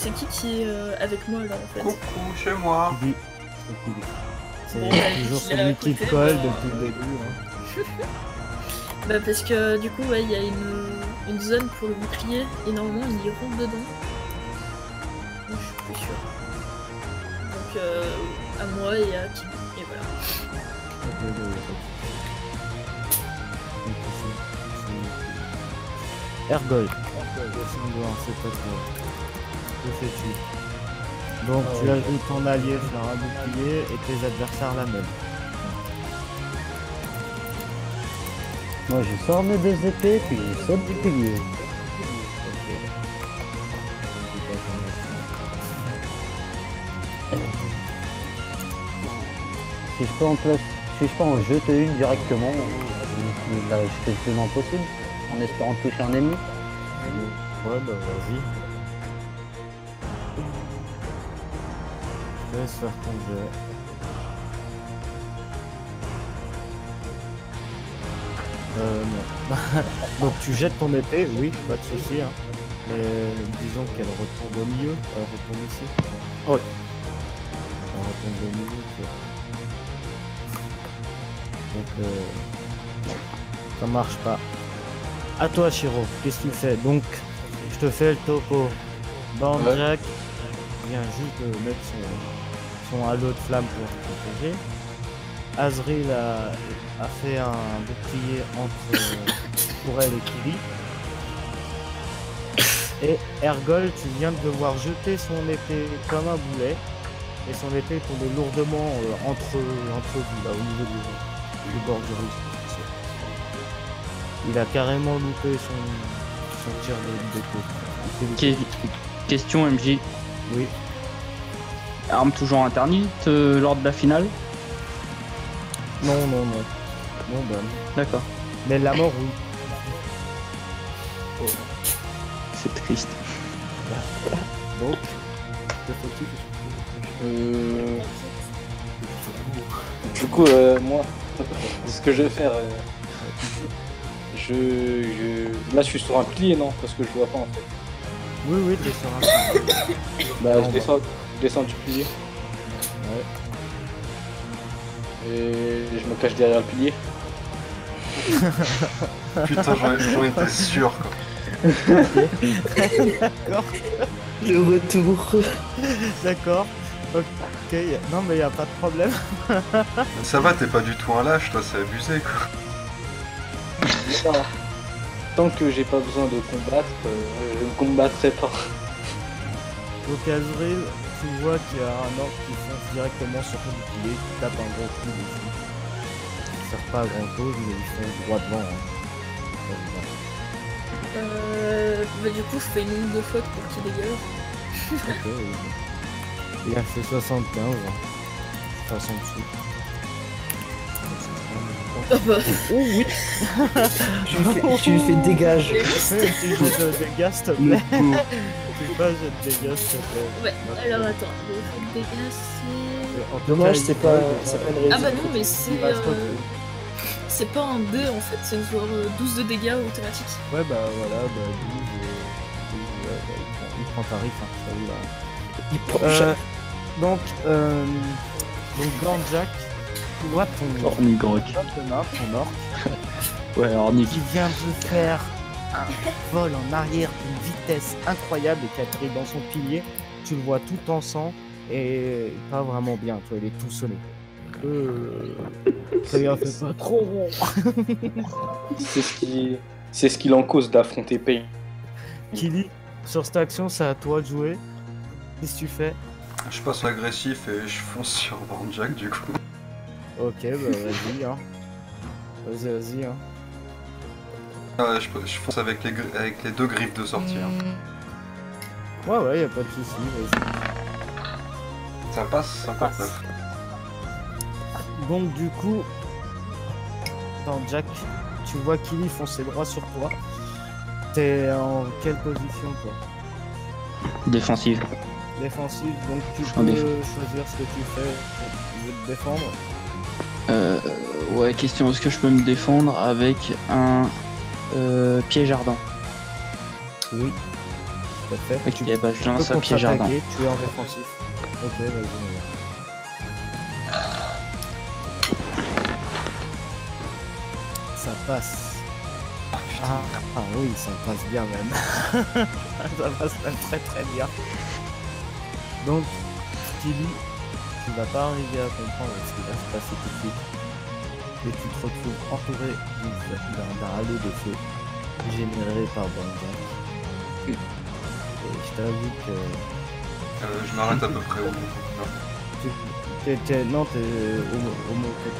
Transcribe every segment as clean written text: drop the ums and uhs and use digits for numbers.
C'est qui est avec moi là en fait? Coucou, chez moi. C'est Bon, bah, toujours il son est à équipe côté, colle bah. depuis le début. Hein. Bah parce que du coup ouais il y a une zone pour le bouclier et normalement il y rentre dedans. Donc, je suis plus sûre. Donc à moi et à Kim. Et voilà. Ergol. Descends-moi, c'est pas trop. Que fais-tu? Donc tu ajoutes ton allié sur un bouclier et tes adversaires la même. Moi je sors mes deux épées puis je saute du pilier. Si je peux en jeter une directement, je la jeter le plus lent possible, en espérant toucher un ennemi. Ouais bah vas-y. Je te laisse faire ton jet. Non. Donc tu jettes ton épée, oui, pas de souci. Hein. Mais disons qu'elle retombe au milieu, elle retombe ici. Oh. Elle retombe au milieu. Donc ça marche pas. À toi Shiro, qu'est-ce que tu fais? Donc je te fais le topo. Bandjack vient juste de mettre son halo de flamme pour te protéger. Azril a fait un bouclier entre pour elle et Kili. Et Ergol, tu viens de devoir jeter son épée comme un boulet. Et son épée est tombée lourdement entre vous, là, au niveau du bord du ruisseau. Il a carrément loupé son tir d'épée. Question MJ. Oui. Arme toujours interdite lors de la finale? Non, bah. D'accord. Mais la mort, oui. Oh. C'est triste. Donc, que faut-il? Du coup, moi, ce que je vais faire, là je suis sur un pilier, non? Parce que je vois pas en fait. Oui, t'es sur un Bah, je descends du pilier. Ouais. Et je me cache derrière le pilier. Putain, j'en étais sûr quoi. D'accord. Le retour. D'accord. Ok. Non mais y a pas de problème. Ça va, t'es pas du tout un lâche, toi, c'est abusé quoi. Ça, tant que j'ai pas besoin de combattre, je ne combattrai pas. Donc Azril, tu vois qu'il y a un orc qui fonce directement sur ton bouclier, qui tape un gros coup dessus. Ça sert pas à grand chose, mais il fonce droit devant. Hein. Bah du coup je fais une ligne de faute pour qu'il dégage. Ok, oui. Il a fait 75. Passe en dessous. Ah bah. Oh oui. Tu lui fais dégage. Si je te dégage, s'il te plaît. Tu pas, je te dégage, s'il te plaît. Ouais, alors attends, le fait de dégâts c'est... Dommage, c'est pas une réussite. Ah bah non mais c'est pas un dé en fait, c'est genre 12 de dégâts automatique. Ouais bah voilà, bah 12, il prend tarif, hein, ça vous là. Il prend cher. Donc Bandjack, tu vois ton Ornigrok. ton orc, Ouais, Ornig. qui vient de faire un vol en arrière d'une vitesse incroyable et qui atterrit dans son pilier. Tu le vois tout en sang et pas vraiment bien, tu vois, il est tout sonné. Ça lui a fait pas trop rond. C'est ce qu'il en cause d'affronter Pain. Kili, sur cette action, c'est à toi de jouer. Qu'est-ce que tu fais? Je passe agressif et je fonce sur Bandjack du coup. Ok, bah vas-y, hein. Vas-y, hein. Ouais, je fonce avec les deux griffes de sortie. Hein. Ouais, y a pas de soucis, vas-y. Ça passe, 59. Donc du coup, dans Jack, tu vois Kili foncer droit sur toi. T'es en quelle position toi? Défensive. Défensive, donc tu En peux défense. choisir ce que tu fais. Tu veux te défendre? Ouais, question, est-ce que je peux me défendre avec un piège ardent? Oui. tout à fait. Ok, bah je lance peux un piège ardent. contre-attaquer, tu es en défensif. Ok, vas-y. Ça passe. Ah oui, ça passe bien même. Ça passe même très très bien. Donc, Tilly, tu vas pas arriver à comprendre ce qui va se passer tout de suite. Et tu te retrouves entouré d'un halo de feu généré par Bonjack. Et je t'avoue que... Je m'arrête à peu près où? Non. T'es pas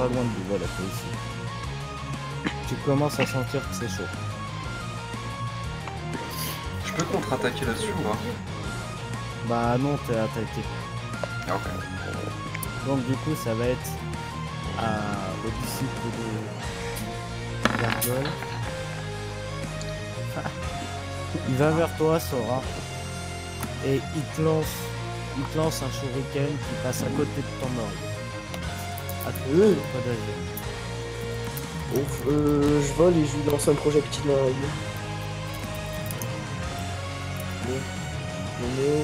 loin de lui, voilà, t'es ici. Tu commences à sentir que c'est chaud. Je peux contre-attaquer là-dessus ou pas? Bah non, t'es attaqué. Ah, ok. Donc du coup, ça va être au disciple de Gargoyle. Il va vers toi, Sora, et il te lance un shuriken qui passe à côté de ton oreille. À toi, pas d'agir. Je vole et je lui lance un projectile dans l'œil. Bon.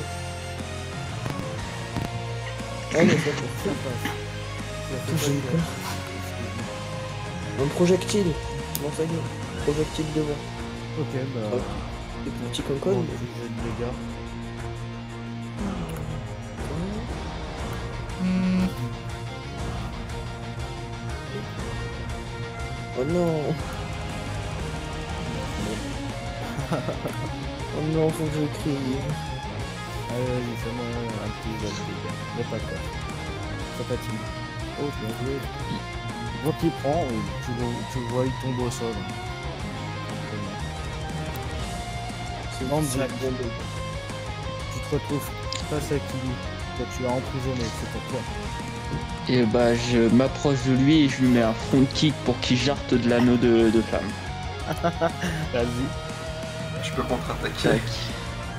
Ah mais ça passe. J'ai eu peur. Un projectile. Bon ça y est. Projectile devant. Ok, bah... Des petits concons. Bon, j'ai de dégâts. Oh non. Oh non, faut que je crie. Allez, vas-y, fais-moi un petit jet de dégâts. Mais pas peur. Ça patine. Oh, bien joué. Donc il prend, tu le vois, il tombe au sol. C'est Jack. Tu te retrouves face à Tilly, que tu as emprisonné, c'est pour toi. Et bah je m'approche de lui et je lui mets un front kick pour qu'il jarte de l'anneau de flamme. Vas-y. Je peux contre-attaquer. Tac.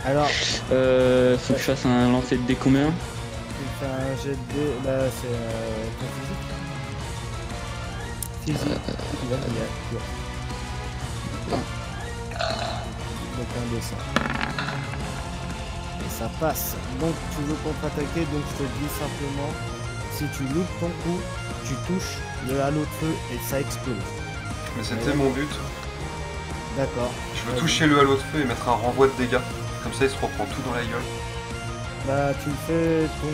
Alors, Faut que je fasse un lancer de dés combien? tu fais un jet de dés, là c'est ton physique. Physique, tu vas gagner. Donc un dessin. Et ça passe. Donc tu veux contre-attaquer, donc je te dis simplement, si tu loupes ton coup, tu touches le halo de feu et ça explose. Mais c'était mon but. D'accord. Je veux toucher le halo de feu et mettre un renvoi de dégâts. Comme ça il se reprend tout dans la gueule. Bah tu fais ton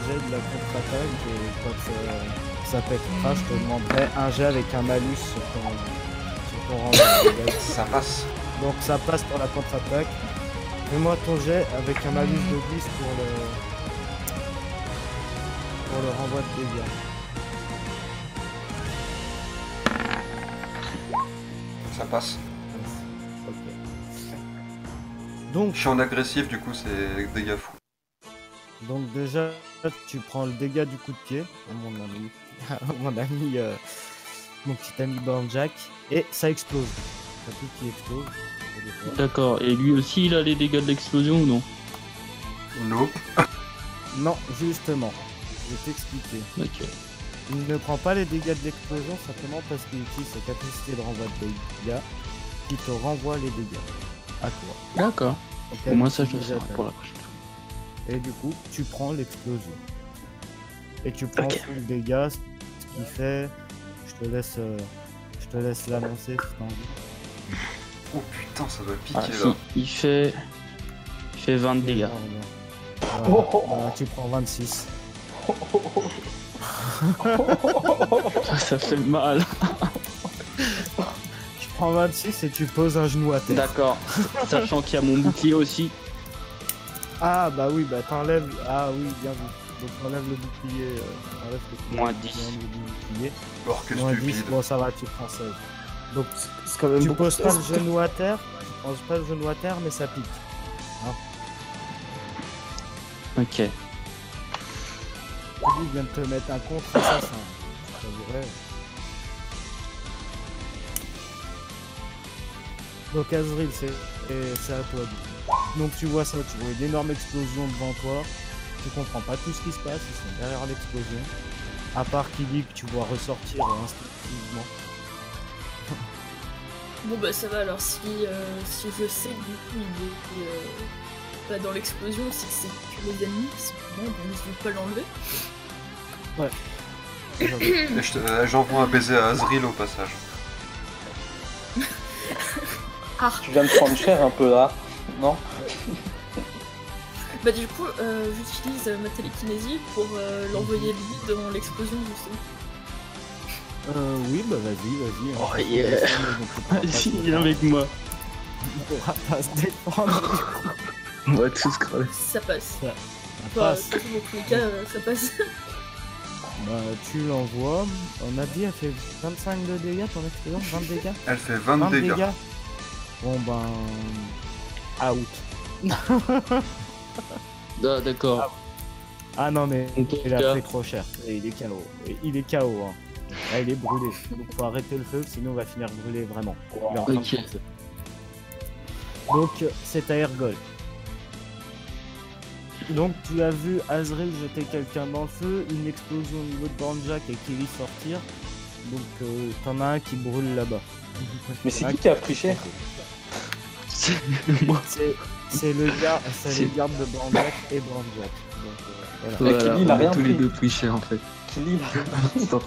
jet de la contre-attaque et quand ça pètera, je te demanderai un jet avec un malus sur ton renvoi de dégâts. Ça passe. Donc ça passe pour la contre-attaque. Fais-moi ton jet avec un malus de 10 pour le renvoi de dégâts. Ça passe. Ok. Donc Je suis en agressif, du coup c'est dégâts fous. Donc déjà, tu prends le dégât du coup de pied, mon petit ami Bonjack, et ça explose. T'as tout qui explose. D'accord, et lui aussi il a les dégâts de l'explosion ou non? Nope. Non, justement, je vais t'expliquer. Ok. Il ne prend pas les dégâts de l'explosion simplement parce qu'il utilise sa capacité de renvoi de dégâts qui te renvoie les dégâts à toi. D'accord. Donc, Au moins ça elle je le te sais jette. pour la prochaine. Et du coup, tu prends l'explosion. Et tu prends Ok. tout le dégât, ce qui fait... Je te laisse l'annoncer si t'as envie. Oh putain, ça doit piquer Ah, là. si, il fait 20 de dégâts. Voilà, tu prends 26. Ça fait mal. Tu prends 26 et tu poses un genou à terre. D'accord. Sachant qu'il y a mon bouclier aussi. Ah bah oui, bah t'enlèves... Ah oui, bien vu. Donc t'enlèves le bouclier... t'enlèves le Moins bouclier, 10. le bouclier. Oh que Moins 10, stupide. bon ça va, tu prends 16. Donc C'est quand même tu beaucoup. poses pas le genou à terre, mais ça pique. Ok. Il vient de te mettre un contre-assassin. Ça dirait. Donc Azril, c'est à toi. Du coup. Donc tu vois ça, tu vois une énorme explosion devant toi. Tu comprends pas tout ce qui se passe, ils sont derrière l'explosion. À part Kili que tu vois ressortir instinctivement. Bon bah ça va alors si je sais que du coup pas dans l'explosion, c'est que c'est que les ennemis qui sont morts, on ne veut pas l'enlever. Et j'envoie un baiser à Azril au passage. Ah, Tu viens de prendre cher un peu là, non? bah du coup, j'utilise ma télékinésie pour l'envoyer lui dans l'explosion justement. Oui, bah vas-y. Hein. Oh yeah. Donc, on pourra pas Vas-y, se- viens avec moi. On pourra pas se défendre. On va tous crever. Ça passe. Ça Enfin, passe. dans tous les cas, ça passe. Bah, tu l'envoies. On a dit, elle fait 25 de dégâts ton explosion, 20 de dégâts. Elle fait 20 dégâts. Bon ben. Out. Ah, d'accord. Ah non, mais Ok, il a gars. pris trop cher. Et il est KO. Et il est KO. Hein. Là, il est brûlé. Donc faut arrêter le feu, sinon on va finir brûlé vraiment. Il est en train de Ok. prendre feu. Donc c'est à Ergol. Donc tu as vu Azrael jeter quelqu'un dans le feu, une explosion au niveau de Banjak et Kelly sortir. Donc t'en as un qui brûle là-bas. Mais c'est T'en as qui un qui a pris cher? Moi. C'est le gars, c'est les gardes de Banjak et Banjak. Donc voilà. Ouais. Voilà, Kelly, il a on rien tous les pris. deux pris cher en fait. Kelly, là.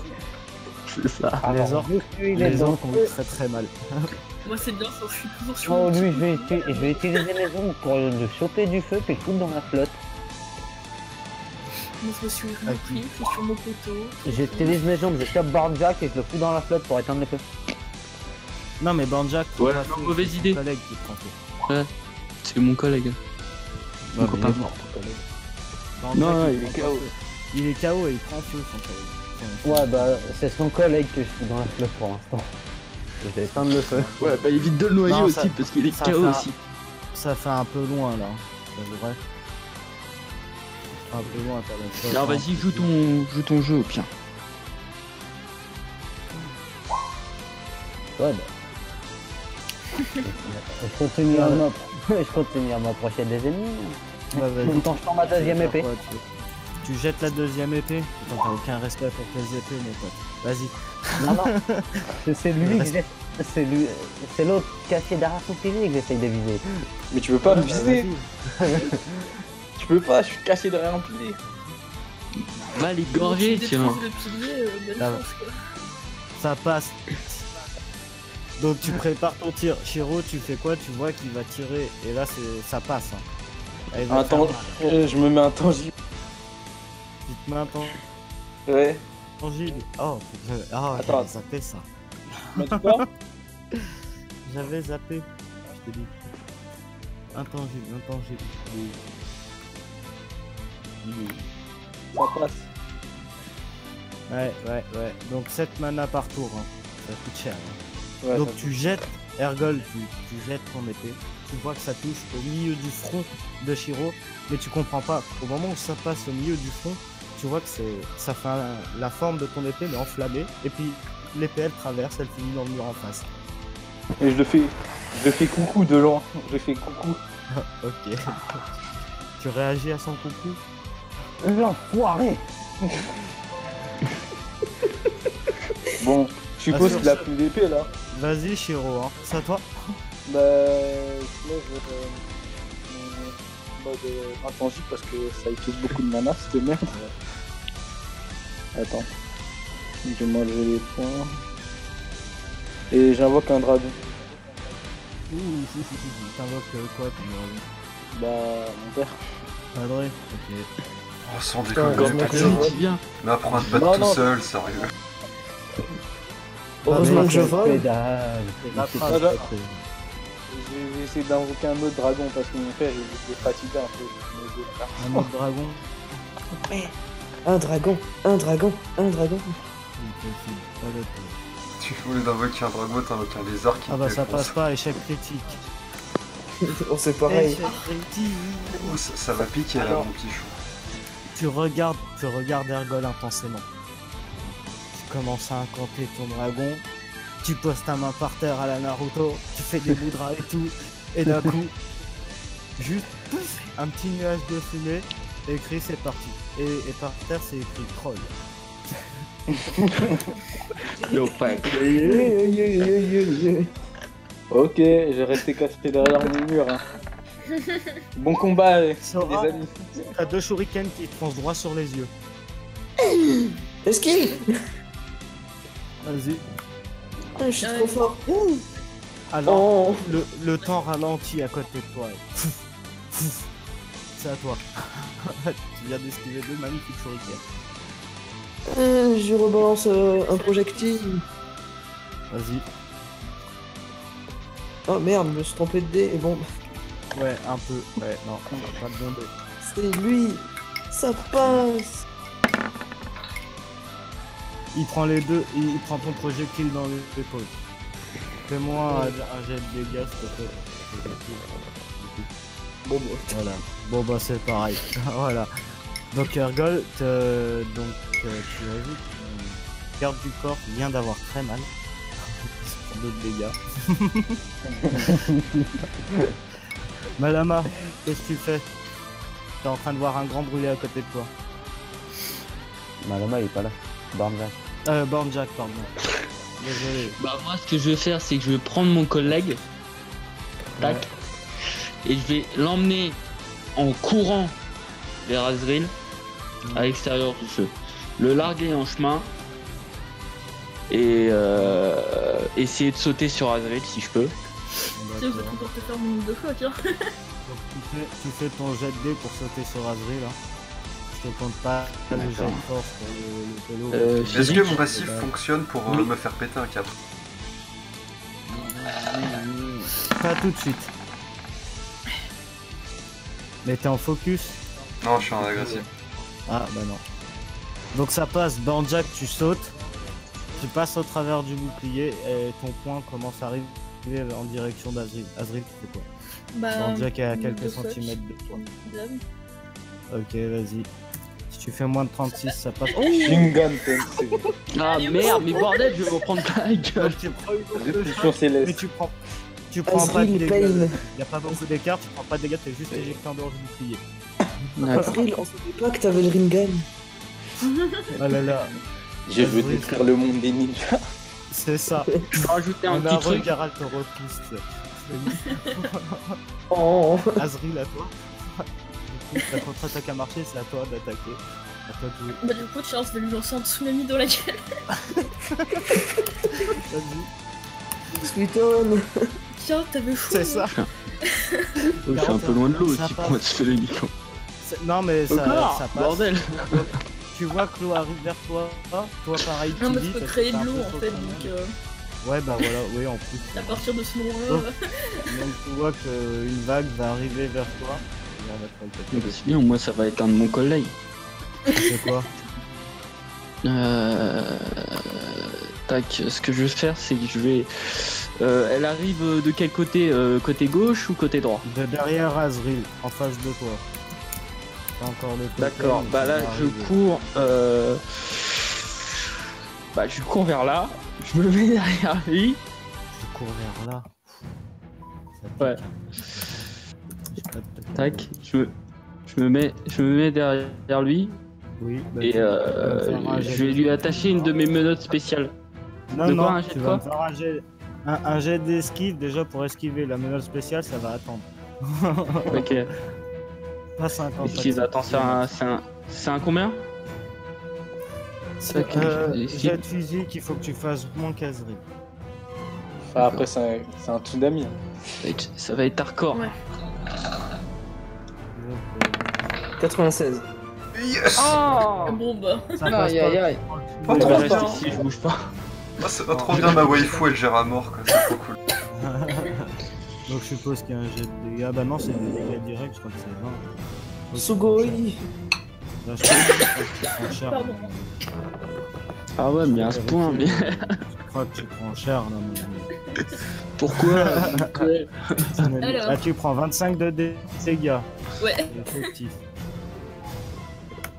C'est ça. Les orques, il est les dans orques ont le eu feu. très mal. Moi c'est bien, je suis toujours sur Oh, mon lui, petit- je vais utiliser mes ongles pour le choper du feu puis le foutre dans la flotte. Moi je me suis repris, je suis sur mon poteau. J'utilise mes ongles, je chope Barjack et je le fous dans la flotte pour éteindre le feu. Non mais Banjak, Ouais, prend pas non, feu, mauvaise c'est idée. ton collègue qui prend feu. C'est mon collègue. Mon Ouais, mais copain. il est mort, ton collègue. Banjak, Non, il il est prend pas KO. feu. Il est KO et il prend feu son collègue. Ouais, bah, c'est son collègue que je fous dans la flotte pour l'instant. Je vais éteindre le feu. Ouais, bah évite de le noyer Non, aussi ça- parce qu'il est ça KO fait un- aussi. Ça fait un peu loin là, c'est vrai. Un peu loin quand même. Alors vas-y, joue ton jeu au pire. Ouais, bah. Je continue à m'approcher des ennemis. Bah, vas-y. Tout en jetant ma deuxième épée. Quoi, tu jettes la deuxième épée. Putain, t'as aucun respect pour tes épées, mon pote. Vas-y. Non, non. C'est lui que j'ai. C'est lui. C'est l'autre caché derrière son pilier que j'essaye de viser. Mais tu peux pas me Bah, viser. vas-y. Tu peux pas, je suis caché derrière un pilier. Va les Tu gorger, détruis tiens. le pilier, bonne Ah, chance quoi. Ça passe. Donc tu prépares ton tir. Shiro, tu fais quoi? Tu vois qu'il va tirer. Et là, ça passe. Hein. Elle va Attends, faire- je me mets un tangible. Petite main Ouais. tangible. Oh, Attends. j'avais zappé ça. Mais tu vois? J'avais zappé. Je t'ai dit. Intangible. Ça passe. Ouais. Donc 7 mana par tour. Hein. Ça coûte cher. Hein. Ouais, Donc ça- tu jettes, Ergol, tu jettes ton épée. Tu vois que ça touche au milieu du front de Shiro, mais tu comprends pas. Au moment où ça passe au milieu du front, tu vois que ça fait la forme de ton épée mais enflammée. Et puis l'épée elle traverse, elle finit dans le mur en face. Et je le fais coucou de loin. Je fais coucou. Ok. Tu réagis à son coucou? L'enfoiré! Bon, je suppose sûr, qu'il a ça- plus d'épée là. Vas-y Shiro, hein. C'est à toi. Bah, là, je vais mode intangible parce que ça utilise beaucoup de mana, cette merde. Attends. Je vais m'enlever les points. Et j'invoque un dragon. T'invoques quoi ton Bah, mon père. Padré? Ok. Oh, sans Putain, déconner, encore putain. mieux. Viens. Mais apprends à te battre Non, tout non. seul, sérieux. Heureusement que je Avec vole. pédale. La c'est phrase, pas grave. ok. Je vais essayer d'invoquer un autre dragon parce que mon père il est fatigué un peu. Un autre dragon. Un dragon. Pas le tour. Tu voulais d'invoquer un dragon, t'invoques un lézard qui Ah bah te ça défonce. passe pas, échec critique. Oh, c'est pareil. Échec critique. Oh, ça va piquer là, Alors. mon petit chou. Tu regardes Ergol intensément. Tu commences à incanter ton dragon, tu poses ta main par terre à la Naruto, tu fais des mudras et tout, et d'un coup, juste pouf, un petit nuage de fumée, écrit c'est parti. Et par terre c'est écrit troll. L'opaque. Ok, je vais rester caché derrière mon mur. Hein. Bon combat, les Sora, amis. t'as 2 shurikens qui te foncent droit sur les yeux. Esquive. Vas-y. Ah, je suis trop fort. Alors, Oh. le temps ralentit à côté de toi. C'est à toi. Tu viens d'esquiver 2 magnifiques shurikens. Je rebalance un projectile. Vas-y. Oh merde, je me suis trompé de dé. Et bon, Ouais, un peu. Ouais, non, pas de bon dé. c'est lui. Ça passe. Il prend les deux, il prend ton projectile dans l'épaule. Fais-moi un jet de dégâts, s'il te plaît. Bon, bon. Voilà. Bon bah c'est pareil. Voilà. Donc Ergol, tu as vu, garde du corps vient d'avoir très mal. Il se prend d'autres dégâts. Malama, qu'est-ce que tu fais? T'es en train de voir un grand brûlé à côté de toi. Malama, il est pas là. Barnjack. Born Jack, pardon. Désolé. Bah moi ce que je vais faire c'est que je vais prendre mon collègue, tac, et je vais l'emmener en courant vers Azrael à l'extérieur du feu, le larguer en chemin et essayer de sauter sur Azrael si je peux. Tu sais, je vais encore te faire mon nombre de fois, tiens. Donc tu fais ton jet de dés pour sauter sur Azrael là. Je te compte pas le jet de force pour le pélo. Est-ce que mon passif fonctionne pour me faire péter un câble? Pas tout de suite. Mais t'es en focus? Non, je suis en agressif. Ah bah non. Donc ça passe, Banjak, tu sautes, tu passes au travers du bouclier et ton point commence à arriver en direction d'Azrael. Azrael, tu fais quoi? Bah, Banjak est à de quelques fuck. centimètres de toi. Dame. Ok, vas-y. Si tu fais moins de 36, ça passe. Oh Shingan Tensei. Ah Allez, merde, mais bordel, je vais me prendre la gueule. tu prends une autre Répulsion mais céleste. tu prends pas de Azrael dégâts. Pain. Y a pas beaucoup d'écart, tu prends pas de dégâts, t'es juste éjecté en dehors du bouclier. Azrael, on savait pas que t'avais le Rinnegan. Oh là là, Je veux détruire le monde des ninjas. c'est ça. Je vais rajouter un On a petit un truc. regard te repousse. Oh. Azrael à toi. Du coup, ta contre-attaque a marché, c'est à toi d'attaquer. À toi de jouer. Bah, du coup, Charles va lui lancer un tsunami dans la gueule. Vas-y. Sweet on. Tiens, t'avais fou. C'est ça. Oh, je suis un peu loin de l'eau Ça aussi passe. pour être félonique. Non mais ça passe. Bordel. Tu vois que l'eau arrive vers toi, toi pareil tu Non, mais vis, tu peux parce créer que de t'as un l'eau peu en sauté fait, en donc l'air. Ouais bah voilà, oui en plus. à partir de ce Oh. moment-là. Donc tu vois qu'une vague va arriver vers toi. Et on va te Donc, c'est bien, moi ça va être un de mon collègue. C'est quoi? Tac, ce que je vais faire c'est que je vais... elle arrive de quel côté? Côté gauche ou côté droit? De derrière Azrael, en face de toi. Pas encore le côté, D'accord, mais bah ça là va je arriver. cours... Bah je cours vers là, je me mets derrière lui. Je cours vers là. Ça pique. Ouais. J'ai pas de- Tac, je me mets derrière lui Oui, bah, et tu vas me faire un jet je vais lui attacher une de mes menottes spéciales. Non, de non, quoi, un jet tu de vas quoi me faire un jet d'esquive déjà pour esquiver la menace spéciale, ça va attendre. Ok. Pas 50. Esquive, attends, c'est un combien? C'est esquive. jet de physique, il faut que tu fasses moins qu'Azrael. Enfin, après, c'est un tsunami. Ça va être hardcore. Ouais. 96. Yes! Oh Bon, bah. Ça passe Aïe aïe aïe. Oh, Je trop reste bien. ici, je bouge pas. Oh, c'est trop bien, ma waifu elle gère à mort quoi, c'est trop cool. Donc je suppose qu'il y a un jet de dégâts. Ah bah non, c'est des dégâts directs, je crois que c'est 20. Ok, Sugoi. Là, je crois que tu prends cher. Pardon. Ah ouais, mais à ce point, mais Je crois que tu prends cher là, mon pourquoi? ami. Alors. Là, tu prends 25 de dégâts. Ouais. Effectif.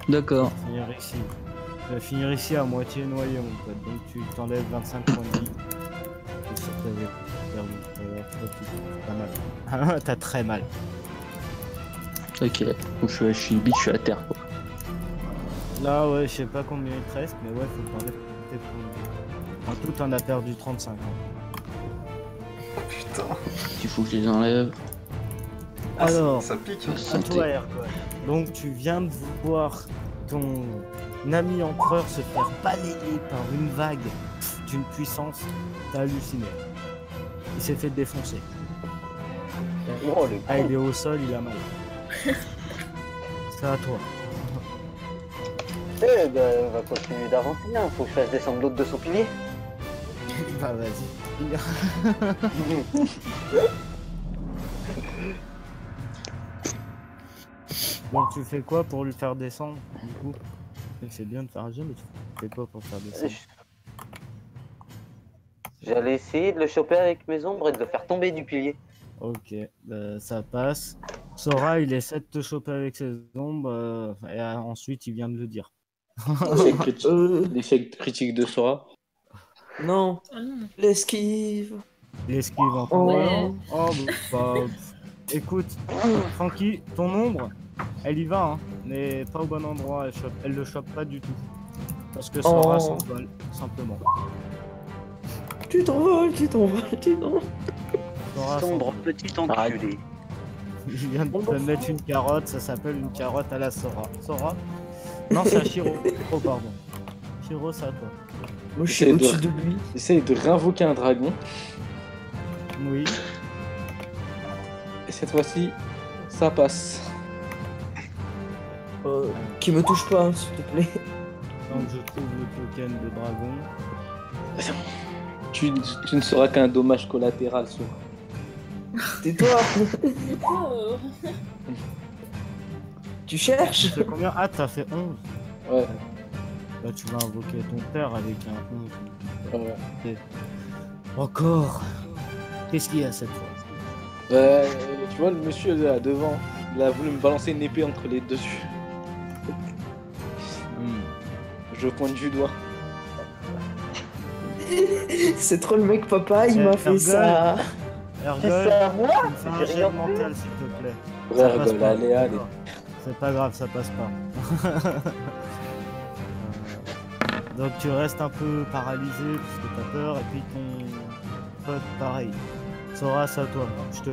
D'accord. Finir ici. Tu vas finir ici à moitié noyé, mon pote. Donc tu t'enlèves 25 points de vie. C'est sûr que t'avais perdu. T'as mal. T'as très mal. Ok. Donc je suis bitch, je suis à terre quoi. Là, ouais, je sais pas combien il te reste, mais ouais, faut que t'enlèves tes points de vie. En tout, t'en as perdu 35. Putain. Il faut que je les enlève. Alors, Ça pique. à toi, Ergon. Donc, tu viens de voir ton ami empereur se faire balayer par une vague d'une puissance. T'as halluciné. Il s'est fait défoncer. Oh, le Ah, con. il est au sol, il a mal. C'est à toi. Eh ben, on va continuer d'avancer, hein. Faut que je fasse descendre l'autre de son pilier. Bah, vas-y. Donc, tu fais quoi pour lui faire descendre, du coup? C'est bien de faire un jeu, mais tu fais quoi pour le faire descendre? J'allais essayer de le choper avec mes ombres et de le faire tomber du pilier. Ok, bah, ça passe. Sora, il essaie de te choper avec ses ombres, et ensuite il vient de le dire. L'effet critique de Sora. Non, Ah non. l'esquive. L'esquive en Oh. Ouais. Oh, bah, écoute, Francky, ton ombre, elle y va, hein, mais pas au bon endroit, elle le chope pas du tout. Parce que Sora Oh. s'envole, simplement. Tu t'envoles, tu t'envoles, tu t'envoles. Sora Sombre s'envole. petit enculé. Il vient de te mettre une carotte, ça s'appelle une carotte à la Sora. Sora? Non, c'est à Shiro. Oh, pardon. Shiro, c'est à toi. Moi, je suis Essaye au-dessus de- de lui. Essaye de réinvoquer un dragon. Oui. Et cette fois-ci, ça passe. Qui me touche pas, hein, s'il te plaît. Donc je trouve le token de dragon. Tu ne seras qu'un dommage collatéral, Sora. Tais-toi. Oh. Tu cherches? C'est combien? Ah, t'as fait 11. Ouais. Là, tu vas invoquer ton père avec un 11. Ouais. Encore. Qu'est-ce qu'il y a cette fois? Tu vois, le monsieur là devant, il a voulu me balancer une épée entre les deux yeux. Je pointe du doigt. C'est trop le mec papa, il Eh, m'a fait Ergol. ça. Ergol, C'est ça, moi? tu me fais un J'ai jet rien mental s'il te plaît. Ouais, Ça passe rigole, pas. allez, allez. C'est pas grave, ça passe pas. Donc tu restes un peu paralysé parce que t'as peur et puis ton pote pareil. Sora, c'est à toi. Je te...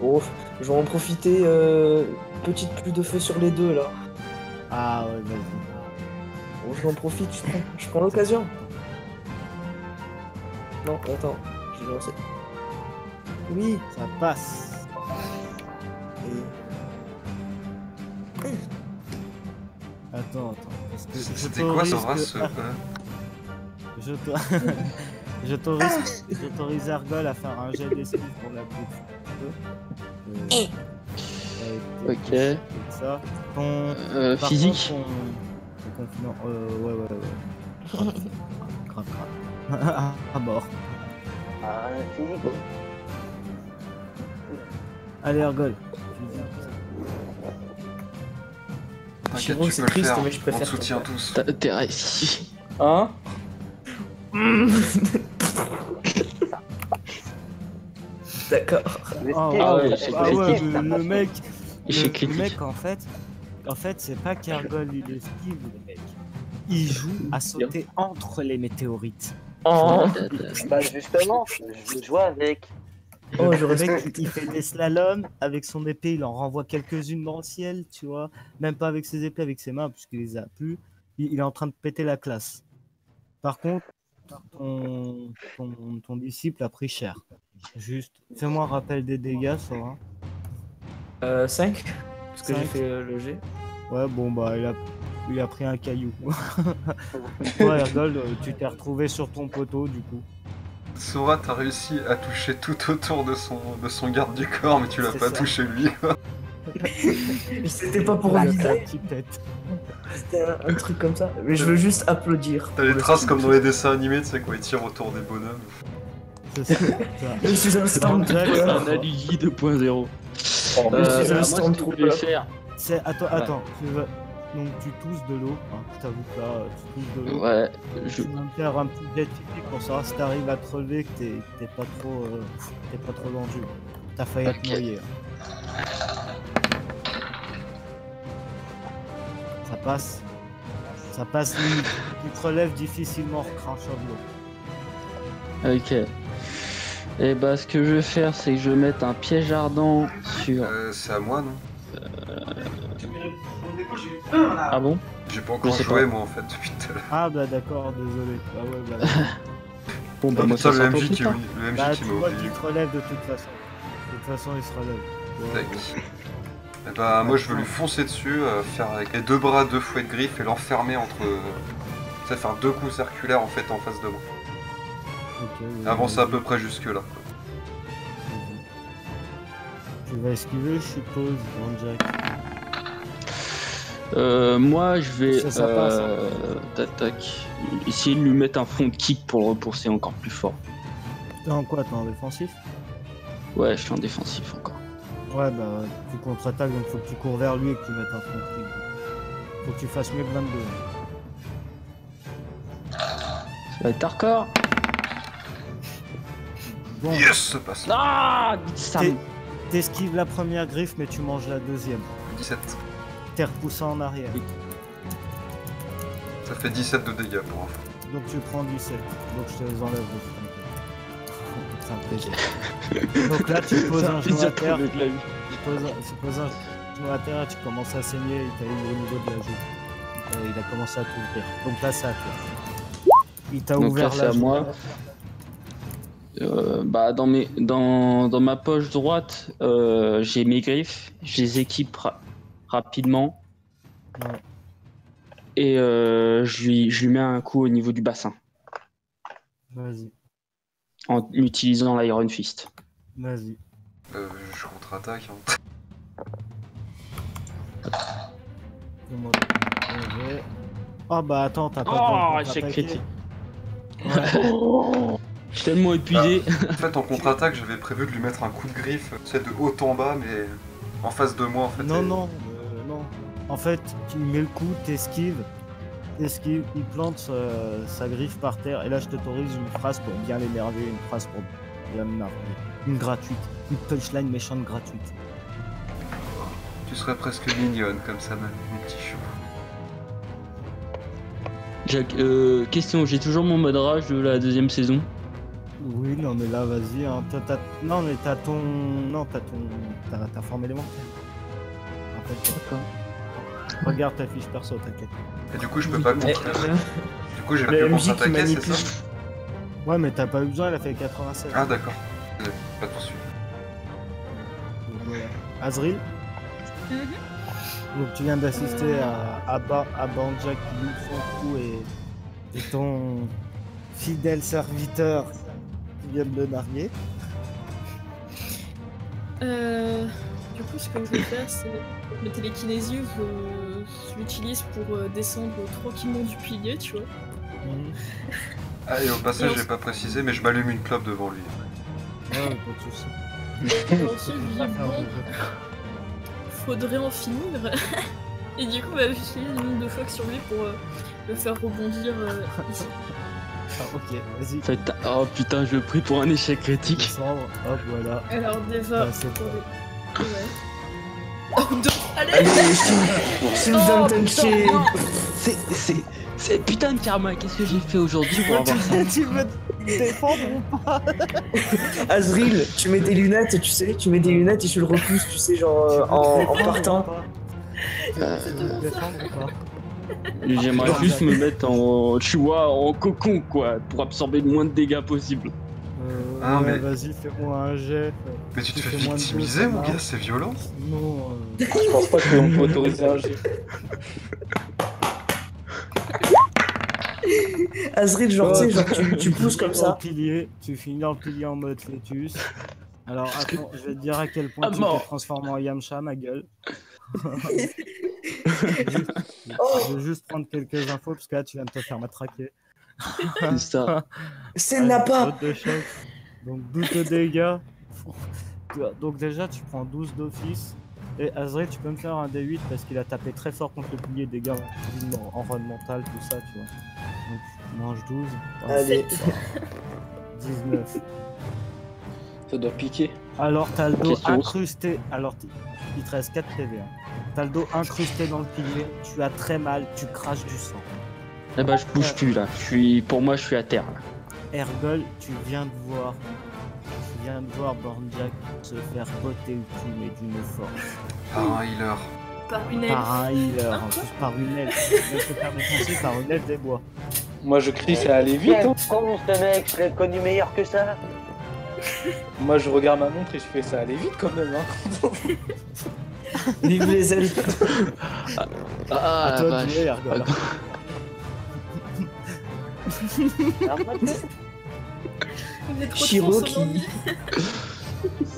Oh, je vais en profiter. Petite pluie de feu sur les deux là. Ah ouais, vas-y. Bon, je m'en profite, je prends l'occasion. Non, attends, je vais lancer. Oui. Ça passe. Attends. Parce que C'était quoi Sora que- ce... Je j'autorise Ergol à faire un jet d'esquive pour la bouffe. Ok. Ça. Ton... par Physique. contre, ton confident... ouais. Grave. À mort. Ah, physique. Allez, Ergol. T'inquiète, Chiro, tu c'est peux le triste, faire. mais je préfère On te soutient tous. T'es réussi. Hein? D'accord. Ah ouais, ouais, c'est ah ouais, critique. le mec... Échec Le critique. mec, en fait, c'est pas qu'Ergol il esquive, le mec. Il joue à sauter entre les météorites. Oh, Bah, justement, je veux jouer avec. oh je Le reste. mec, il fait des slaloms avec son épée, il en renvoie quelques-unes dans le ciel, tu vois. Même pas avec ses épées, avec ses mains, puisqu'il les a plus. Il est en train de péter la classe. Par contre, ton disciple a pris cher. Juste, fais-moi un rappel des dégâts, Sora. 5 parce que j'ai 5. fait le G. Ouais, bon, bah, il a pris un caillou. Toi, Ergol, tu t'es retrouvé sur ton poteau, du coup. Sora, t'as réussi à toucher tout autour de son garde du corps, mais tu l'as C'est pas ça. touché lui. Quoi. C'était pas pour La viser, petite tête. c'était un truc comme ça. Mais je veux juste applaudir. T'as les pour le traces style. comme dans les dessins animés, tu sais, quoi, ils tirent autour des bonhommes. C'est ça. Je suis un Jack, Stormtrooper. Un Alugi 2.0. je suis un Moi, ce que je Stormtrooper. voulais faire, C'est attends, donc tu tousses de l'eau, hein, je t'avoue que là, tu tousses de l'eau. ouais, Tu vas me faire un petit jet typique pour savoir si t'arrives à te relever, que t'es pas trop dans le jus. T'as failli Ok. te noyer. Hein. Ça passe limite. Tu te relèves difficilement en recrachant de l'eau. ok. Et bah, ce que je vais faire, c'est que je vais mettre un piège ardent sur. C'est à moi, non? Ah bon? J'ai pas encore Je sais joué, pas. moi, en fait, depuis tout à l'heure. Ah bah d'accord, désolé. Ah ouais, bah, Bon, bah, Ah, moi, putain, ça le sera pour MJ plus qui tard. bah m'a tu vois qu'il oublié. te relève de toute façon. De toute façon, il se relève. Tac. Et bah, moi, je veux lui foncer dessus, faire avec les deux bras, deux fouets de griffes et l'enfermer entre. Ça faire deux coups circulaires en fait en face de moi. Ok, Avancer à peu près jusque là. Tu vas esquiver, je suppose, Jack. Moi, je vais Ça passe, hein. tac, essayer de lui mettre un front kick pour le repousser encore plus fort. T'es en quoi? T'es en défensif? Ouais, je suis en défensif encore. Ouais, bah tu contre-attaques, donc faut que tu cours vers lui et que tu mettes un front kick. Faut que tu fasses mieux que 22. Ça va être hardcore. Bon, Yes, ça passe. Ah, ça T'es- t'esquives la première griffe, mais tu manges la deuxième. 17. T'es repoussé en arrière. Ça fait 17 de dégâts pour info. Donc tu prends 17. Donc je te les enlève. C'est un plaisir. Donc là, tu poses un genou à terre. Tu poses un genou à terre et tu commences à saigner et t'as eu au niveau de la joue. Il a commencé à t'ouvrir. Donc là, c'est à toi. Il t'a Donc ouvert là, c'est la à joue. moi. Bah, dans ma poche droite, j'ai mes griffes. Je les équipe rapidement. Ouais. Et je lui mets un coup au niveau du bassin. Vas-y. En utilisant l'Iron Fist. Vas-y. Je contre-attaque. Hein. Fais-moi lever. Oh bah attends, t'as pas Oh, le droit de échec contre-attaquer. critique. Ouais. Je suis tellement épuisé. En fait, en contre-attaque, j'avais prévu de lui mettre un coup de griffe, tu sais, de haut en bas, mais en face de moi en fait. Non, et- non. En fait, tu mets le coup, t'esquives, il plante sa griffe par terre, et là je t'autorise une phrase pour bien l'énerver, une phrase pour bien l'énerver. Une gratuite, une punchline méchante gratuite. Tu serais presque mignonne comme ça, mon petit chou. Jack, question, j'ai toujours mon mode rage de la deuxième saison. Oui, non mais là vas-y, hein. Non mais t'as ta forme élémentaire. En fait, regarde ta fiche perso, t'inquiète. Et du coup, je peux pas contre. Du coup, j'ai Le pu MJ qui contre-attaquer, c'est manipule. ça? Ouais mais t'as pas eu besoin, elle a fait 87. Ah, d'accord. Pas poursuivi. Donc, voilà. Azril, Mhm. donc tu viens d'assister à Banjak qui loupe son coup et ton fidèle serviteur qui vient de le narguer. Du coup, ce que je vais faire, c'est le télékinésie, je l'utilise pour descendre tranquillement du pilier, tu vois. Ah, et au passage, j'ai pas précisé, mais je m'allume une clope devant lui. Ouais, pas de soucis. Ensuite, je dis bon, faudrait en finir. Et du coup, bah, j'utilise une ligne de choc sur lui pour le faire rebondir ici. Ah, ok, vas-y. Oh putain, je le prie pour un échec critique. Descendre, hop, voilà. Alors, déjà, Ah, c'est pour les... Ouais. Oh, deux. Allez, Allez, Susan Tenchi. C'est putain de karma, qu'est-ce que j'ai fait aujourd'hui pour avoir ça? Tu veux te défendre ou pas? Azril, tu mets des lunettes, tu sais, tu mets des lunettes et tu le repousses, tu sais, genre en partant. Tu veux te défendre ou pas? J'aimerais juste me mettre en, tu vois, en cocon quoi, pour absorber le moins de dégâts possible. Ah, Ouais, mais- vas-y, fais-moi un jet. Mais tu te fais fais moins de victimiser, deux, mon ça gars, marche. c'est violent. Non, Je pense pas qu'on peut autoriser un jet. Azril, genre, tu sais, genre, tu pousses comme Au ça. pilier, tu finis dans le pilier en mode fœtus. Alors attends, je vais te dire à quel point Ah, tu mort. t'es transformé en Yamcha, ma gueule. Oh. Je vais juste prendre quelques infos parce que là tu viens de te faire matraquer. C'est ça. C'est Nappa. Faute de choc. Donc 12 de dégâts. Donc déjà tu prends 12 d'office. Et Azrael, tu peux me faire un D8 parce qu'il a tapé très fort contre le pilier, dégâts en run mental, tout ça, tu vois. Donc tu manges 12. Allez. 19. Ça doit piquer. Alors t'as le dos Question. incrusté. Alors il te reste 4 PV. Hein. T'as le dos incrusté dans le pilier, tu as très mal, tu craches du sang. Eh bah je bouge plus là, pour moi je suis à terre là. Ergol, tu viens de voir viens de voir Bornjack se faire botter le cul, mais d'une force. Par un healer. Par une elfe. Par un healer, en plus par une elfe. Il va se faire défoncer par une elfe des bois. Moi je crie, ça allait vite. Quel Hein. con ce mec, je l'ai connu meilleur que ça. Moi je regarde ma montre et je fais ça allait vite quand même. Hein. Vive les elfes. Ah, À la toi de vache. jouer, Ergol. Vous êtes trop Chiro de qui...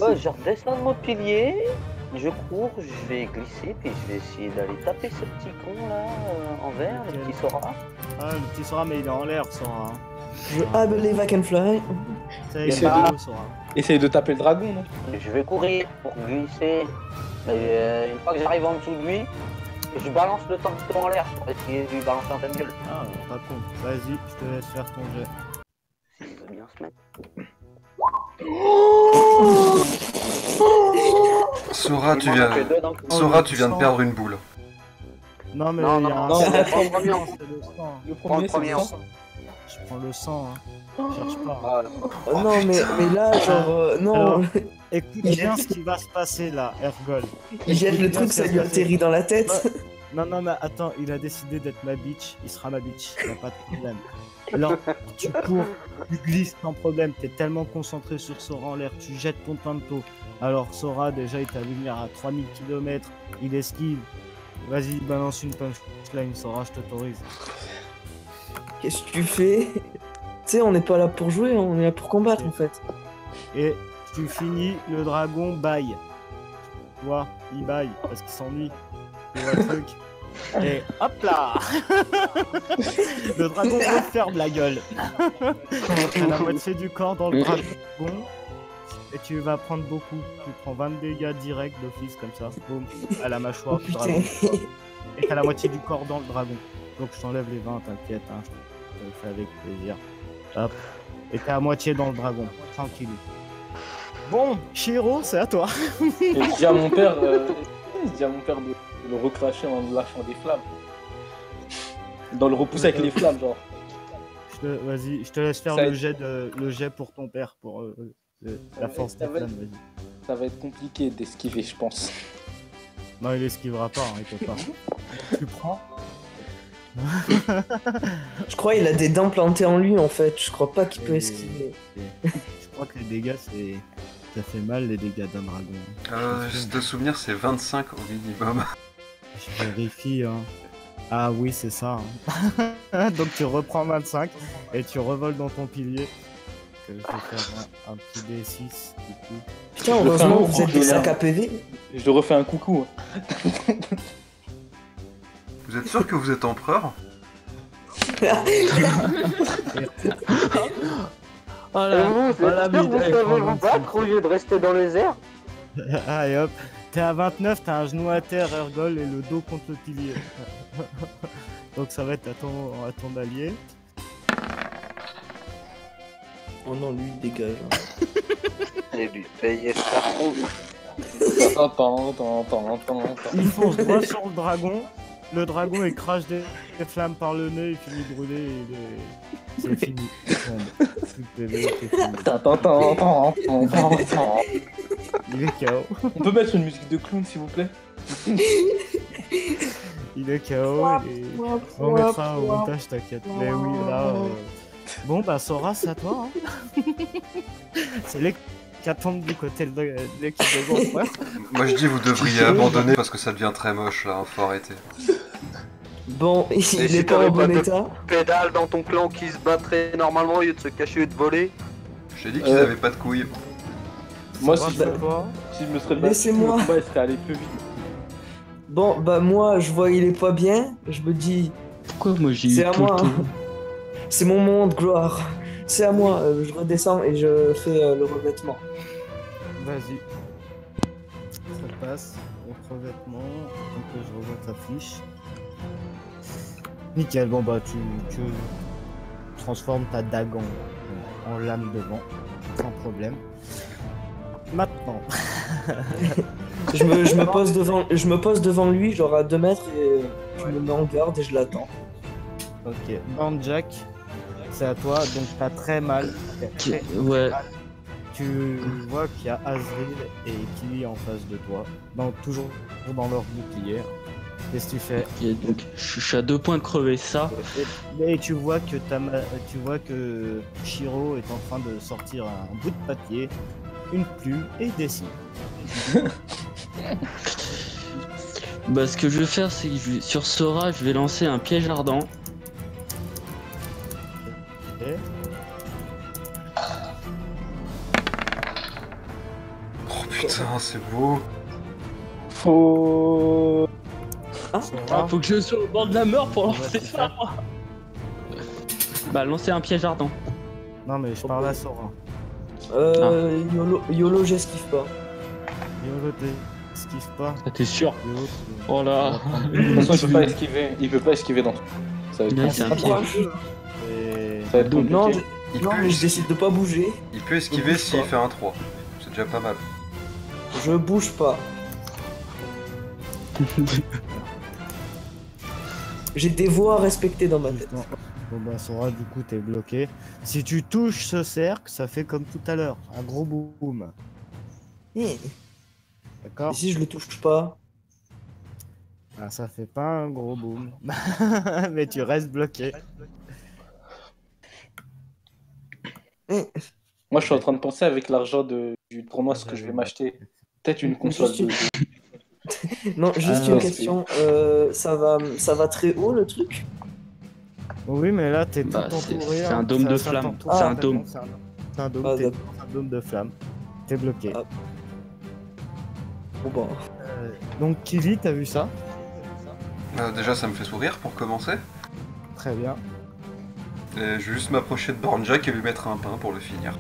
Ouais, je redescends de mon pilier, je cours, je vais glisser, puis je vais essayer d'aller taper ce petit con là en vert, le petit Sora. Ah, le petit Sora, mais il est en l'air, Sora. I believe I can fly. Ça y est, Et il c'est est de- beau, Sora. Essaye de taper le dragon, non? Je vais courir pour glisser. Et une fois que j'arrive en dessous de lui, je balance le tampon en l'air pour essayer de lui balancer en pleine gueule. Ah, pas con. Vas-y, je te laisse faire ton jet. Si il veut bien se mettre. Sora, Il m'en fait deux d'un coup. Sora, tu viens de perdre une boule. Non, mais Non, il y a non, un non, sang, c'est c'est le premier. le sang. Le Prends le premier, premier. c'est le sang. Je prends le sang, hein. Cherche pas. Ah, Oh, non, mais là, genre, non. Alors, écoute bien ce qui va se passer là, Ergol. Il jette le Écoute truc, bien ça ce qui lui va se passer. atterrit dans la tête. Non, non, mais attends, il a décidé d'être ma bitch. Il sera ma bitch. Y a pas de problème. Alors, tu cours, tu glisses sans problème. T'es tellement concentré sur Sora en l'air, tu jettes ton pinto. Alors, Sora, déjà, il t'a vu venir à 3000 km. Il esquive. Vas-y, balance une punchline, Sora, je t'autorise. Qu'est-ce que tu fais? Tu sais, on n'est pas là pour jouer, on est là pour combattre en fait. Et tu finis, le dragon baille. Tu vois, il baille parce qu'il s'ennuie. Tu vois le truc. Et hop là. Le dragon referme la gueule. T'as la moitié du corps dans le dragon. Et tu vas prendre beaucoup. Tu prends 20 dégâts directs d'office comme ça. Boum, à la mâchoire Oh du dragon. putain. Et t'as la moitié du corps dans le dragon. Donc je t'enlève les 20, t'inquiète. Hein, je te le fais avec plaisir. Hop. Et t'es à moitié dans le dragon. Tranquille. Bon, Shiro, c'est à toi. Et je dis à mon père, de le recracher en lâchant des flammes. Dans le repousser avec les flammes, genre. Vas-y, je te laisse faire Ça le jet pour ton père, pour la force des ça va flammes, vas-y. Ça va être compliqué d'esquiver, je pense. Non, il esquivera pas, hein, il peut pas. Tu prends. Je crois qu'il a des dents plantées en lui en fait. Je crois pas qu'il peut Et- esquiver. Je crois que les dégâts, ça fait mal, les dégâts d'un dragon. Juste de souvenir, c'est 25 au minimum. Je vérifie, hein. Ah oui, c'est ça. Hein. Donc tu reprends 25 et tu revoles dans ton pilier. Que je vais faire un petit D6 du coup. Putain, Je le fais heureusement un que vous êtes coup, des je sacs l'ai. à PV. Je lui refais un coucou. Vous êtes sûr que vous êtes empereur? Oh Et là, vous, oh la c'est sûr que bite, vous elle savez prend vous 25. battre au lieu de rester dans les airs? Allez hop, t'es à 29, t'as un genou à terre, Ergol, et le dos contre le pilier. Donc ça va être à ton allié. Oh non, lui, il dégage. Et lui payer sa tronche. Attends. Il fonce droit sur le dragon. Le dragon il crache des flammes par le nez, il finit de brûler et c'est fini. Il tombe. Plus de PV, c'est fini. Attends. Il est KO. On peut mettre une musique de clown, s'il vous plaît? Il est KO et on mettra au montage, t'inquiète. Mais oui, là. Bon, bah, Sora, c'est à toi. Hein. C'est l'hécatombe du côté de l'équipe de gros frère. Moi je dis vous devriez abandonner parce que ça devient très moche là, faut arrêter. Bon, il si est pas t'avais en bon pas de- état. Pédale dans ton clan qui se battrait normalement au lieu de se cacher et de voler. J'ai dit qu'ils avaient pas de couilles. Moi, Sora, si c'est à toi. je me serais battu, Laissez-moi. le combat il serait allé plus vite. Bon, bah moi, je vois il est pas bien. Je me dis, Pourquoi moi j'ai eu c'est à tout moi. le Hein. temps C'est mon moment de gloire. C'est à moi. Je redescends et je fais le revêtement. Vas-y. Ça passe. Autre vêtement. Donc je revois ta fiche. Nickel. Bon bah tu transformes ta dague en lame de vent. Sans problème. Maintenant. Je me pose devant lui, genre à 2 mètres, et je me mets en garde et je l'attends. Ok. Bandjack. C'est à toi. Donc t'as très mal. T'as très Ouais. mal. Tu vois qu'il y a Azril et Kili en face de toi, toujours dans leur bouclier. Qu'est-ce que tu fais? Ok, donc je suis à 2 points de crever ça. Et tu vois que Shiro est en train de sortir un bout de papier, une plume et il dessine. Bah, ce que je vais faire, c'est que sur Sora, je vais lancer un piège ardent. Et Oh putain, c'est beau. Faut. Sora, Faut que je sois au bord de la mort pour lancer ça. Bah, lancer un piège ardent. non mais je parle à Sora. YOLO, j'esquive pas. Yolo, t'esquives pas. Ah, t'es sûr? Yolo, Oh là. De toute façon, il peut pas esquiver. Il peut pas esquiver dans tout. Ça va être Ouais, c'est un compliqué. piège. Ça va être compliqué. Non, Il non, peut mais je esquiver. décide de pas bouger. Il peut esquiver bouge s'il pas. fait un 3. C'est déjà pas mal. Je bouge pas. J'ai des voies à respecter dans ma tête. Non. Bon bah Sora, du coup t'es bloqué. Si tu touches ce cercle, ça fait comme tout à l'heure, un gros boom. Et D'accord? si je le touche pas, Ah, ça fait pas un gros boom. Mais tu restes bloqué. Moi, je suis en train de penser avec l'argent du tournoi ce que je vais m'acheter. Peut-être une console. Juste non, juste Ah, une ouais. question. Ça va très haut le truc? Oui, mais là t'es tout Bah, entouré. c'est hein. un dôme de Ça flamme. t'entoure C'est un complètement, dôme. C'est un dôme, Ah, t'es d'accord. dans un dôme de flamme. T'es bloqué. Ah. Bon bah. Donc Kili, t'as vu ça? Déjà, ça me fait sourire pour commencer. Très bien. Et je vais juste m'approcher de Bornjack et lui mettre un pain pour le finir.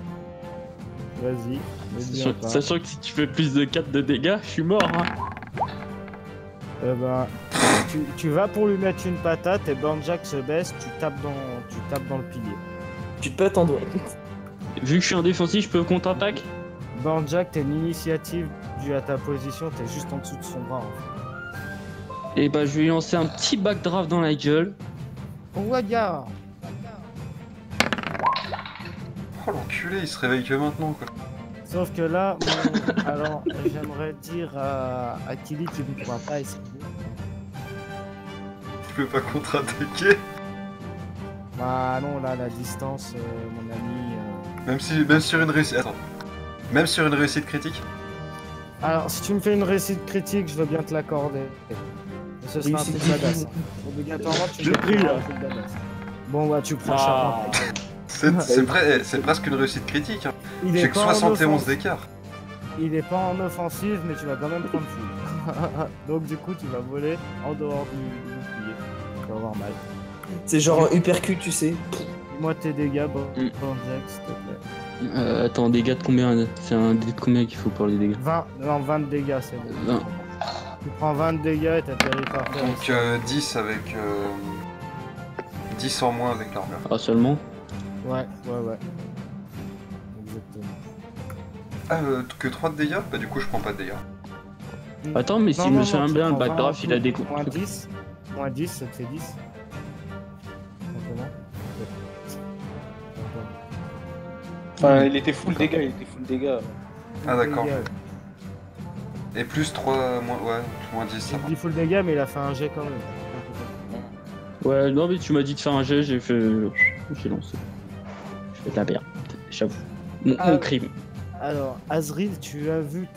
Vas-y. mets-lui un pain. Sachant que si tu fais plus de 4 de dégâts, je suis mort. Hein. Ben, tu vas pour lui mettre une patate et Bornjack se baisse, tu tapes dans le pilier. Tu te pètes en doigt. Vu que je suis un défensif, je peux contre-attaque. Bornjack, t'as une initiative due à ta position, t'es juste en dessous de son bras en fait. Et bah, je vais lui lancer un petit backdraft dans la gueule. Ouaga! Oh l'enculé, il se réveille que maintenant quoi. Sauf que là, alors j'aimerais dire à Kili qu'il ne pourra pas esquiver. Tu peux pas contre-attaquer. Ah non, là, la distance, mon ami. Même sur une réussite. Attends. Même sur une réussite critique. Alors, si tu me fais une réussite critique, je veux bien te l'accorder. Ce sera un Réussite truc badass. critique. Obligatoirement, tu Je me prie, fais là. un truc badass. Bon, bah, tu prends Ah. chacun. C'est presque une réussite critique. Hein. Il est J'ai que pas en 71 offense- d'écart. Il est pas en offensive, mais tu vas quand même prendre full. Donc, du coup, tu vas voler en dehors du bouclier. Tu vas avoir mal. C'est genre un uppercut, tu sais. Dis-moi tes dégâts, Mm. Bornjack, s'il te plaît. Attends, dégâts de combien? C'est un dé de combien qu'il faut pour les dégâts? 20 de dégâts, c'est bon. 20. Tu prends 20 de dégâts et t'as péri par terre. Donc 10 avec... 10 en moins avec l'armure. Ah, seulement? Ouais. Exactement. Ah, que 3 de dégâts? Bah du coup je prends pas de dégâts. Attends, mais si Non, je me non, souviens tu bien, le prends 20 backdraft, en il a tout. des Moins 10. Moins 10, ça te fait 10. Simplement. Enfin, il était full dégâts, Ah d'accord. Dégâts. Et plus 3, moins 10 ça Il va. dit full dégâts, mais il a fait un jet quand même. Ouais, non, mais tu m'as dit de faire un jet, j'ai fait. J'ai lancé. Je fais de la merde, j'avoue. Mon Ah. crime. Alors, Azril, tu as vu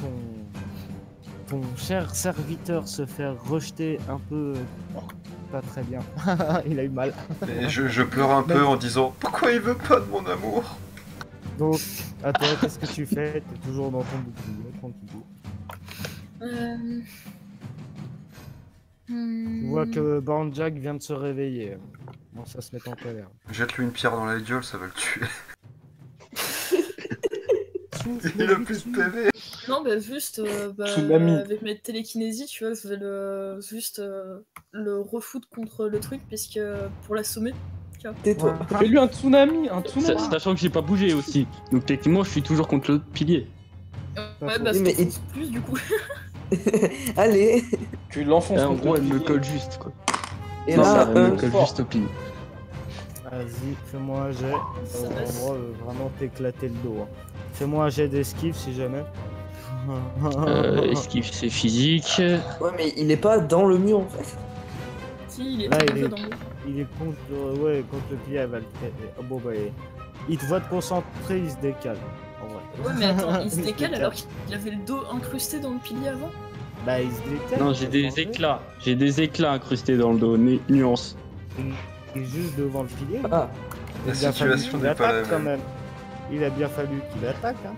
ton cher serviteur se faire rejeter un peu pas très bien. Il a eu mal. Et je pleure un peu en disant pourquoi il veut pas de mon amour? Donc, à toi, qu'est-ce que tu fais? T'es toujours dans ton bouclier, tranquille. Tu vois que Bornjack vient de se réveiller. Bon, ça se met en colère. Jette-lui une pierre dans la gueule, ça va le tuer. Il a plus de PV. Non, bah juste, Tsunami. avec ma télékinésie, tu vois, je vais juste le refoutre contre le truc, puisque pour l'assommer. Tais-toi. Fais-lui un tsunami, Sachant que j'ai pas bougé aussi. Donc techniquement, je suis toujours contre l'autre pilier. Ouais, bah Oui, mais c'est plus du coup. Allez. Tu l'enfonces En contre gros, le elle me pilier. colle juste quoi. Et Non, là, ça, elle me colle fort. juste au pilier. Vas-y, fais-moi un jet. Ça On passe. va vraiment t'éclater le dos. Hein. Fais-moi un jet d'esquive si jamais. Esquive, c'est physique. Ouais, mais il est pas dans le mur en fait. Si, il est Là, très il peu est- dans le. Il est contre, ouais, contre le pilier. Bon, bah, il te voit te concentrer, il se décale. En vrai. Ouais, mais attends, il se décale décale. alors qu'il avait le dos incrusté dans le pilier avant. Bah, il se décale. Non, il j'ai peut des changer. éclats. J'ai des éclats incrustés dans le dos. Nuance. Il est juste devant le pilier. Ah, Il a La bien fallu situation qu'il n'est pas la attaque quand même. même. Il a bien fallu qu'il attaque, hein.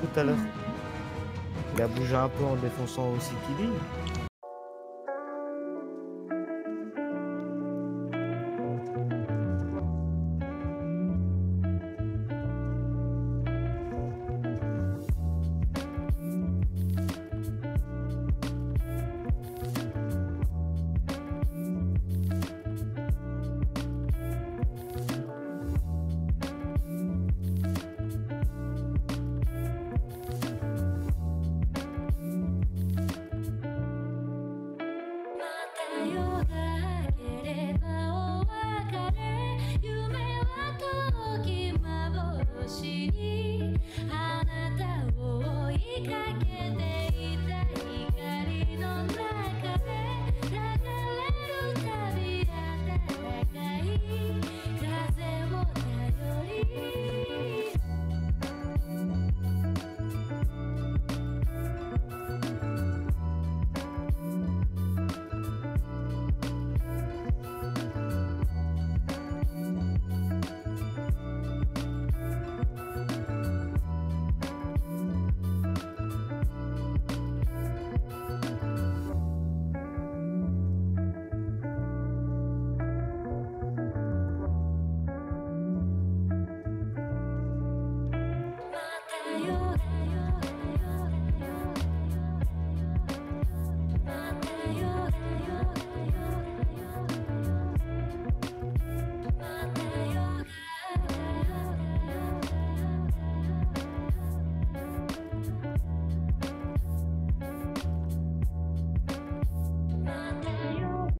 Tout à l'heure. Il a bougé un peu en défonçant aussi Kili.